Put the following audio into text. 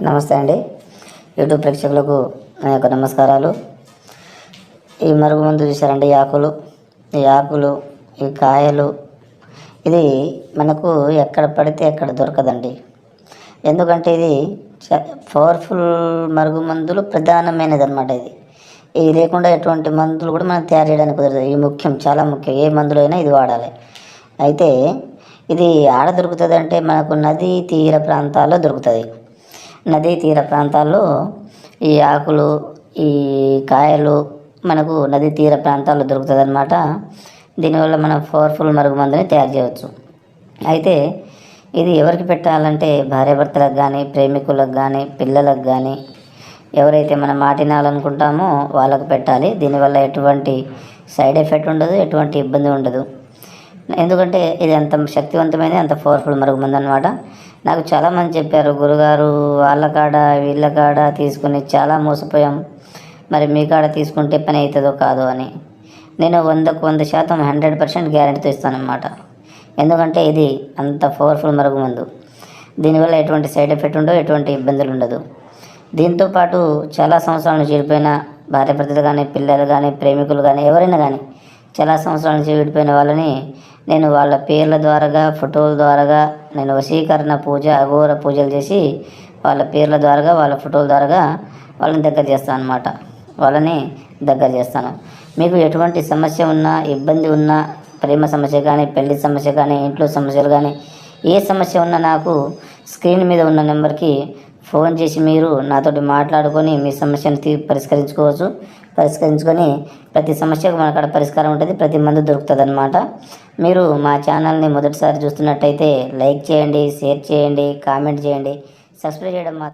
నమస్తే అండి. యూట్యూబ్ ప్రేక్షకులకు నా యొక్క నమస్కారాలు. ఈ మరుగుమందు చూసారండి, ఈ ఆకులు ఈ కాయలు ఇది మనకు ఎక్కడ పడితే ఎక్కడ దొరకదండి. ఎందుకంటే ఇది పవర్ఫుల్ మరుగుమందులు ప్రధానమైనది అనమాట. ఇది లేకుండా ఎటువంటి మందులు కూడా మనం తయారు చేయడానికి కుదరదు. ఇది ముఖ్యం, చాలా ముఖ్యం. ఏ మందులో అయినా ఇది వాడాలి. అయితే ఇది ఆడ దొరుకుతుంది అంటే మనకు నదీ తీర ప్రాంతాల్లో దొరుకుతుంది. నదీ తీర ప్రాంతాల్లో ఈ ఆకులు ఈ కాయలు మనకు నదీ తీర ప్రాంతాల్లో దొరుకుతుంది అన్నమాట. దీనివల్ల మనం పవర్ఫుల్ మరుగుమందుని తయారు చేయవచ్చు. అయితే ఇది ఎవరికి పెట్టాలంటే భార్యాభర్తలకు కానీ, ప్రేమికులకు కానీ, పిల్లలకు కానీ, ఎవరైతే మనం మాటినాలనుకుంటామో వాళ్ళకు పెట్టాలి. దీనివల్ల ఎటువంటి సైడ్ ఎఫెక్ట్ ఉండదు, ఎటువంటి ఇబ్బంది ఉండదు. ఎందుకంటే ఇది అంత శక్తివంతమైనది, అంత పవర్ఫుల్ మరుగుమందు అనమాట. నాకు చాలామంది చెప్పారు, గురుగారు వాళ్ళ కాడ వీళ్ళ కాడ తీసుకుని చాలా మోసపోయాం, మరి మీ కాడ తీసుకుంటే పని అవుతుందో కాదో అని. నేను 100% 100% గ్యారెంటీతో ఇస్తానన్నమాట. ఎందుకంటే ఇది అంత పవర్ఫుల్ మరుగుమందు. దీనివల్ల ఎటువంటి సైడ్ ఎఫెక్ట్ ఉండదు, ఎటువంటి ఇబ్బందులు ఉండదు. దీంతోపాటు చాలా సంవత్సరాల నుంచి విడిపోయిన భార్యాభర్తలు కానీ, పిల్లలు కానీ, ప్రేమికులు కానీ, ఎవరైనా కానీ చాలా సంవత్సరాల నుంచి విడిపోయిన వాళ్ళని నేను వాళ్ళ పేర్ల ద్వారాగా, ఫోటోల ద్వారాగా నేను వశీకరణ పూజ, అఘోర పూజలు చేసి వాళ్ళ పేర్ల ద్వారాగా, వాళ్ళ ఫోటోల ద్వారాగా వాళ్ళని దగ్గర చేస్తాను అన్నమాట. వాళ్ళని దగ్గర చేస్తాను. మీకు ఎటువంటి సమస్య ఉన్నా, ఇబ్బంది ఉన్నా, ప్రేమ సమస్య కానీ, పెళ్లి సమస్య కానీ, ఇంట్లో సమస్యలు కానీ, ఏ సమస్య ఉన్నా నాకు స్క్రీన్ మీద ఉన్న నెంబర్కి ఫోన్ చేసి మీరు నాతోటి మాట్లాడుకొని మీ సమస్యను పరిష్కరించుకొని ప్రతి సమస్యకు మన అక్కడ పరిష్కారం ఉంటుంది, ప్రతి మందు దొరుకుతుంది అన్నమాట. మీరు మా ఛానల్ని మొదటిసారి చూస్తున్నట్టయితే లైక్ చేయండి, షేర్ చేయండి, కామెంట్ చేయండి, సబ్స్క్రైబ్ చేయడం మాత్రం